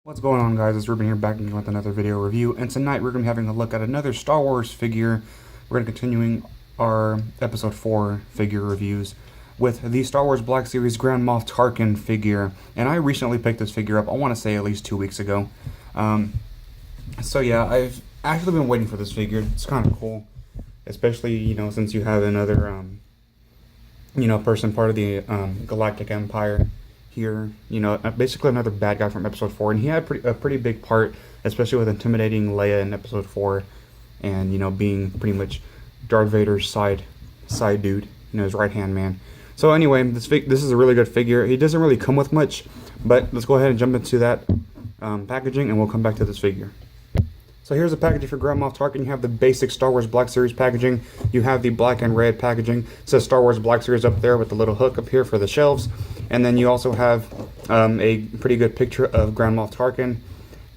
What's going on, guys? It's Ruben here, back again with another video review, and tonight we're going to be having a look at another Star Wars figure. We're going to continuing our episode 4 figure reviews with the Star Wars Black Series Grand Moff Tarkin figure, and I recently picked this figure up, I want to say at least 2 weeks ago. So yeah, I've actually been waiting for this figure. It's kind of cool, especially, you know, since you have another, person part of the Galactic Empire here, you know, basically another bad guy from episode 4, and he had a pretty big part, especially with intimidating Leia in episode 4, and, you know, being pretty much Darth Vader's side dude, you know, his right-hand man. So anyway, this is a really good figure. He doesn't really come with much, but let's go ahead and jump into that packaging, and we'll come back to this figure. So here's the packaging for Grand Moff Tarkin. You have the basic Star Wars Black Series packaging. You have the black and red packaging. It says Star Wars Black Series up there with the little hook up here for the shelves. And then you also have a pretty good picture of Grand Moff Tarkin.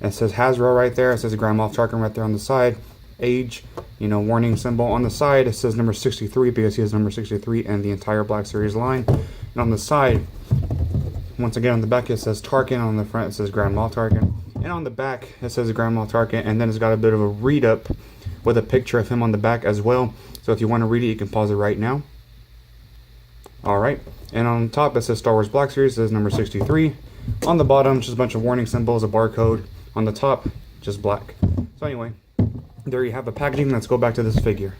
And it says Hasbro right there. It says Grand Moff Tarkin right there on the side. Age, you know, warning symbol on the side. It says number 63 because he has number 63 and the entire Black Series line. And on the side, once again on the back it says Tarkin. On the front it says Grand Moff Tarkin. And on the back, it says Grand Moff Tarkin, and then it's got a bit of a read-up with a picture of him on the back as well. So if you want to read it, you can pause it right now. Alright, and on top, it says Star Wars Black Series, it says number 63. On the bottom, just a bunch of warning symbols, a barcode. On the top, just black. So anyway, there you have the packaging. Let's go back to this figure.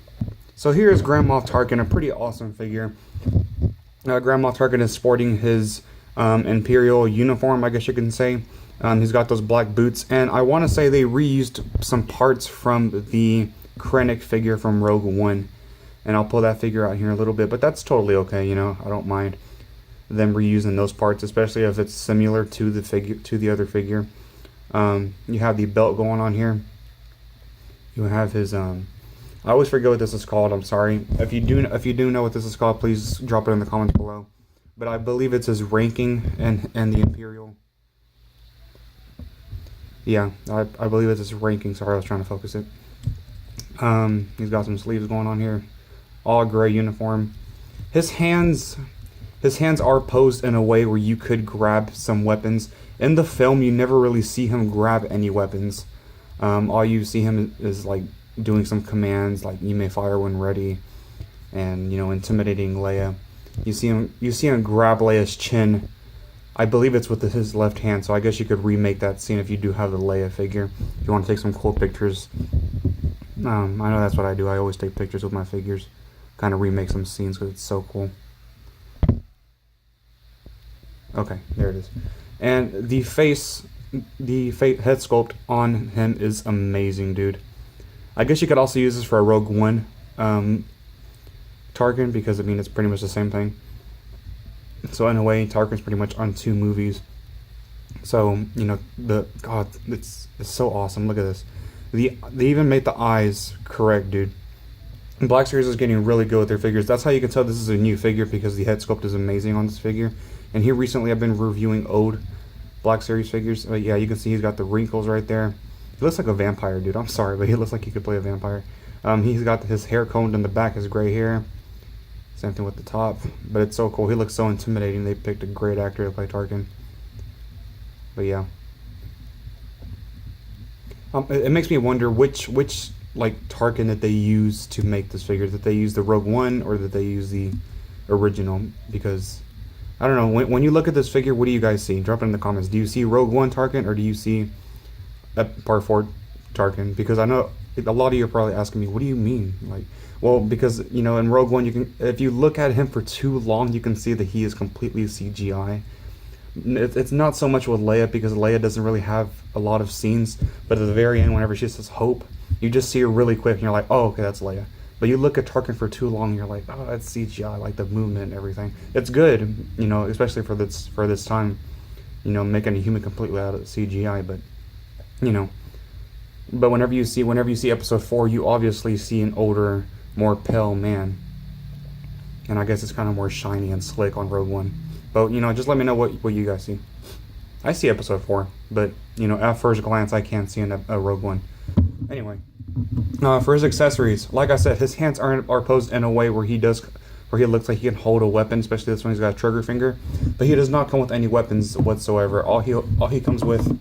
So here is Grand Moff Tarkin, a pretty awesome figure. Grand Moff Tarkin is sporting his Imperial uniform, I guess you can say. He's got those black boots, and I want to say they reused some parts from the Krennic figure from Rogue One, and I'll pull that figure out here in a little bit, but that's totally okay, you know, I don't mind them reusing those parts, especially if it's similar to the other figure. You have the belt going on here. You have his I always forget what this is called, I'm sorry. If you do know what this is called, please drop it in the comments below. But I believe it's his ranking and the Imperial. Yeah, I believe it's his ranking. Sorry, I was trying to focus it. He's got some sleeves going on here. All gray uniform. His hands are posed in a way where you could grab some weapons. In the film, you never really see him grab any weapons. All you see him is like doing some commands, like you may fire when ready, and, you know, intimidating Leia. You see him grab Leia's chin. I believe it's with his left hand, so I guess you could remake that scene if you do have the Leia figure. If you want to take some cool pictures. I know that's what I do. I always take pictures with my figures. Kind of remake some scenes because it's so cool. Okay, there it is. And the head sculpt on him is amazing, dude. I guess you could also use this for a Rogue One Tarkin, because, I mean, it's pretty much the same thing. So in a way, Tarkin's pretty much on 2 movies. So, you know, it's so awesome. Look at this. They even made the eyes correct, dude. Black Series is getting really good with their figures. That's how you can tell this is a new figure, because the head sculpt is amazing on this figure. And here recently I've been reviewing old Black Series figures. Yeah, you can see he's got the wrinkles right there. He looks like a vampire, dude. I'm sorry, but he looks like he could play a vampire. He's got his hair combed in the back, his gray hair. Same thing with the top, but it's so cool. He looks so intimidating. They picked a great actor to play Tarkin. But yeah, it makes me wonder which like Tarkin did they use to make this figure. Did they use the Rogue One, or did they use the original? Because I don't know. When you look at this figure, what do you guys see? Drop it in the comments. Do you see Rogue One Tarkin, or do you see Part 4 Tarkin? Because I know a lot of you are probably asking me, what do you mean? Like, well, because, you know, in Rogue One, you can, if you look at him for too long, you can see that he is completely CGI. It's not so much with Leia, because Leia doesn't really have a lot of scenes, but at the very end, whenever she says hope, you just see her really quick, and you're like, oh, okay, that's Leia. But you look at Tarkin for too long, and you're like, oh, that's CGI, like the movement and everything. It's good, you know, especially for this time, you know, making a human completely out of CGI, but, you know. But whenever you see episode 4, you obviously see an older, more pale man, and I guess it's kind of more shiny and slick on Rogue One. But, you know, just let me know what you guys see. I see episode 4, but, you know, at first glance I can't see a Rogue One. Anyway, for his accessories, like I said, his hands are posed in a way where he looks like he can hold a weapon, especially this one. He's got a trigger finger, but he does not come with any weapons whatsoever. All he comes with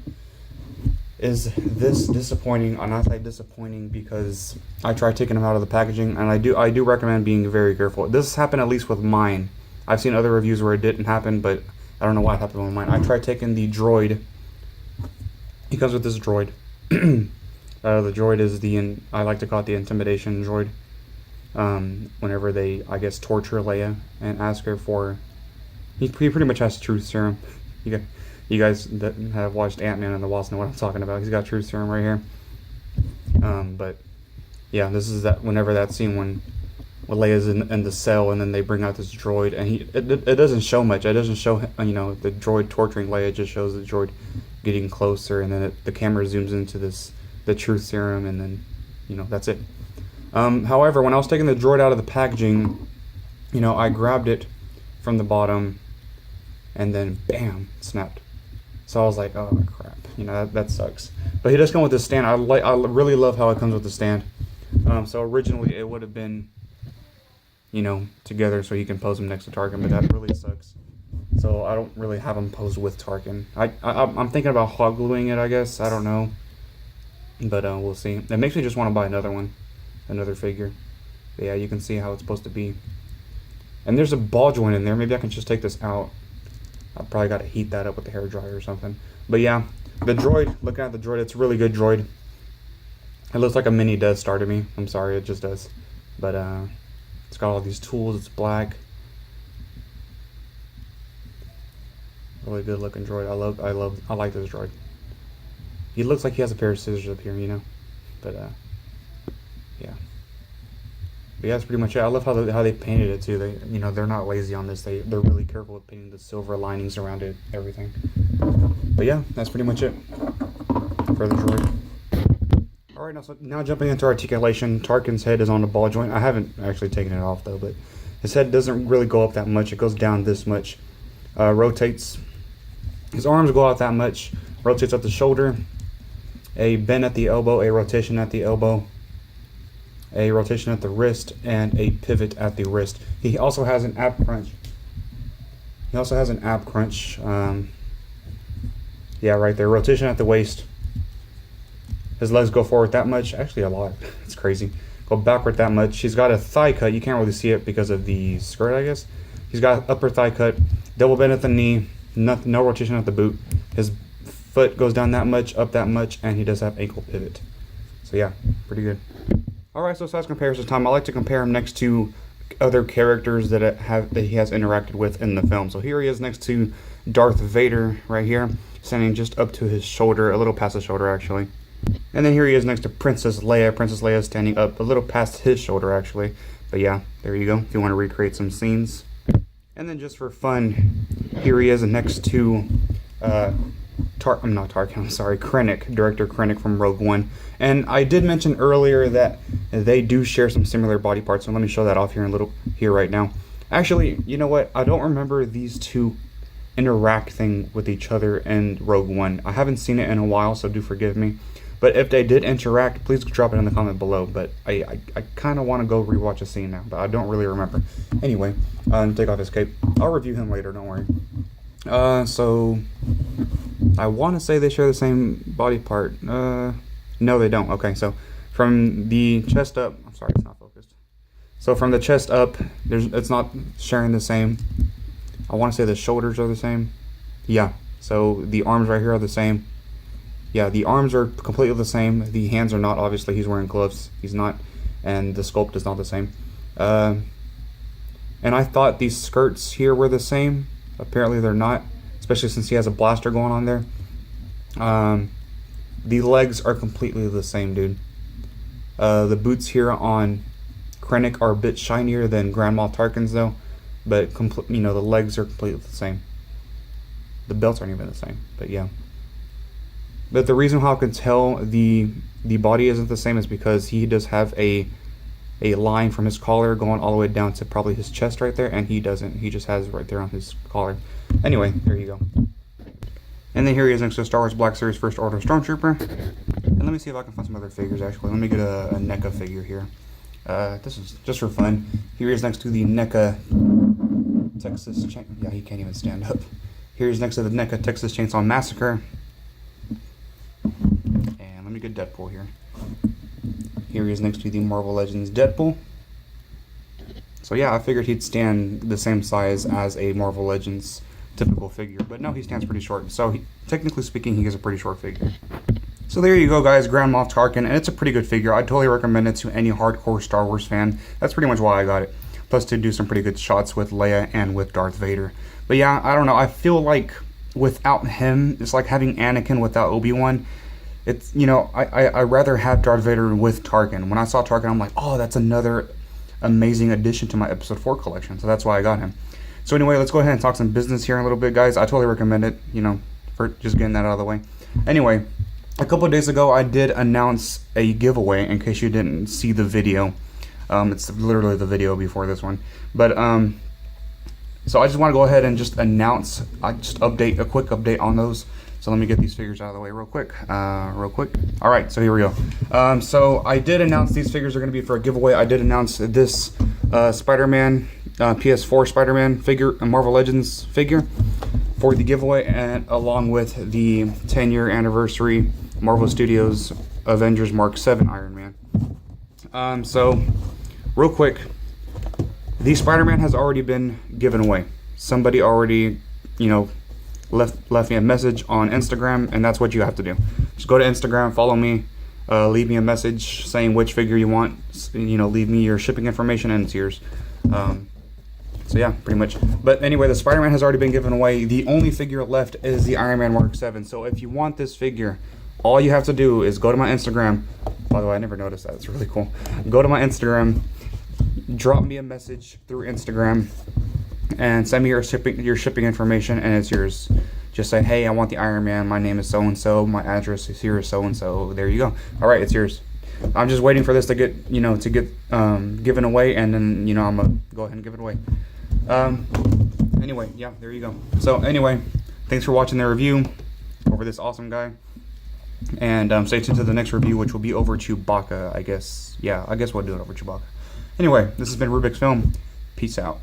is this disappointing. And I say disappointing because I tried taking them out of the packaging, and I do recommend being very careful. This happened at least with mine. I've seen other reviews where it didn't happen, but I don't know why it happened with mine. I tried taking the droid. He comes with this droid. The droid is I like to call it the intimidation droid. Whenever they, I guess, torture Leia and ask her for, he pretty much has truth serum. You guys that have watched Ant-Man and the Wasp know what I'm talking about. He's got truth serum right here. But yeah, this is that whenever that scene when Leia's in the cell and then they bring out this droid, and it doesn't show much. It doesn't show the droid torturing Leia. It just shows the droid getting closer, and then the camera zooms into the truth serum, and then that's it. However, when I was taking the droid out of the packaging, I grabbed it from the bottom, and then bam, snapped. So I was like, oh crap, that sucks. But he does come with this stand. I really love how it comes with the stand. So originally it would have been, together so you can pose him next to Tarkin, but that really sucks. So I don't really have him posed with Tarkin. I'm thinking about hot gluing it, I guess. I don't know, but we'll see. It makes me just want to buy another figure. But yeah, you can see how it's supposed to be. And there's a ball joint in there. Maybe I can just take this out. I probably got to heat that up with the hairdryer or something. But yeah, the droid, looking at the droid, it's a really good droid. It looks like a mini Death Star to me. I'm sorry, it just does. But it's got all these tools. It's black. Really good looking droid. I like this droid. He looks like he has a pair of scissors up here, But yeah. But yeah, that's pretty much it. I love how they painted it too. They're not lazy on this. They're really careful with painting the silver linings around it, everything. But yeah, that's pretty much it for the droid. All right, now jumping into articulation. Tarkin's head is on the ball joint. I haven't actually taken it off though, but his head doesn't really go up that much. It goes down this much. Rotates. His arms go out that much. Rotates at the shoulder. A bend at the elbow. A rotation at the elbow. A rotation at the wrist, and a pivot at the wrist. He also has an ab crunch. Yeah, right there. Rotation at the waist. His legs go forward that much. Actually, a lot. It's crazy. Go backward that much. He's got a thigh cut. You can't really see it because of the skirt, I guess. He's got upper thigh cut. Double bend at the knee. No rotation at the boot. His foot goes down that much, up that much, and he does have ankle pivot. So yeah, pretty good. Alright, so size comparison time. I like to compare him next to other characters that he has interacted with in the film. So here he is next to Darth Vader right here, standing just up to his shoulder, a little past his shoulder actually. And then here he is next to Princess Leia. Princess Leia standing up a little past his shoulder actually. But yeah, there you go, if you want to recreate some scenes. And then just for fun, here he is next to Krennic, director Krennic from Rogue One. And I did mention earlier that they do share some similar body parts, so let me show that off here right now. Actually, you know what? I don't remember these two interacting with each other in Rogue One. I haven't seen it in a while, so do forgive me. But if they did interact, please drop it in the comment below. But I kind of want to go rewatch a scene now, but I don't really remember. Anyway, take off his cape. I'll review him later, don't worry. So I want to say they share the same body part. No, they don't. Okay, so from the chest up, I'm sorry, it's not focused. So from the chest up, it's not sharing the same. I want to say the shoulders are the same. Yeah, so the arms right here are the same. Yeah, the arms are completely the same. The hands are not, obviously. He's wearing gloves. He's not. And the sculpt is not the same. And I thought these skirts here were the same. Apparently they're not, especially since he has a blaster going on there. The legs are completely the same, dude. The boots here on Krennic are a bit shinier than Grand Moff Tarkin's, though. But, the legs are completely the same. The belts aren't even the same, but yeah. But the reason how I can tell the body isn't the same is because he does have a line from his collar going all the way down to probably his chest right there, and he doesn't. He just has it right there on his collar. Anyway, there you go. And then here he is next to Star Wars Black Series First Order Stormtrooper. And let me see if I can find some other figures, actually. Let me get a NECA figure here. This is just for fun. Here he is next to the NECA Texas yeah, he can't even stand up. Here he is next to the NECA Texas Chainsaw Massacre. get Deadpool here. Here he is next to the Marvel Legends Deadpool. So yeah, I figured he'd stand the same size as a Marvel Legends typical figure, but no, he stands pretty short. So technically speaking, he is a pretty short figure. So there you go, guys, Grand Moff Tarkin, and it's a pretty good figure. I'd totally recommend it to any hardcore Star Wars fan. That's pretty much why I got it. Plus to do some pretty good shots with Leia and with Darth Vader. But yeah, I don't know, I feel like without him, it's like having Anakin without Obi-Wan. It's, you know, I rather have Darth Vader with Tarkin. When I saw Tarkin, I'm like, oh, that's another amazing addition to my Episode 4 collection. So that's why I got him. So anyway, let's go ahead and talk some business here in a little bit, guys. I totally recommend it, you know, for just getting that out of the way. Anyway, a couple of days ago, I did announce a giveaway, in case you didn't see the video. It's literally the video before this one. But, so I just want to go ahead and just announce, a quick update on those. So let me get these figures out of the way real quick. Alright, so here we go. So I did announce these figures are going to be for a giveaway. I did announce this Spider-Man, PS4 Spider-Man figure, a Marvel Legends figure for the giveaway, and along with the 10-year anniversary Marvel Studios Avengers Mark 7 Iron Man. So real quick, the Spider-Man has already been given away. Somebody already, you know, left me a message on Instagram, and that's what you have to do. Just go to Instagram, follow me, leave me a message saying which figure you want, you know, leave me your shipping information, and it's yours. So yeah, pretty much. But anyway, the Spider-Man has already been given away. The only figure left is the Iron Man Mark 7. So if you want this figure, all you have to do is go to my Instagram. By the way, I never noticed that. It's really cool. Go to my Instagram, drop me a message through Instagram, and send me your shipping information, and it's yours. Just say, hey, I want the Iron Man. My name is so and so. My address is here, so and so. There you go. All right, it's yours. I'm just waiting for this to get, you know, given away, and then, you know, I'm gonna go ahead and give it away. Anyway, yeah, there you go. So anyway, thanks for watching the review over this awesome guy, and stay tuned to the next review, which will be over Chewbacca, I guess. Yeah, I guess we'll do it over Chewbacca. Anyway, this has been Rubik's Film. Peace out.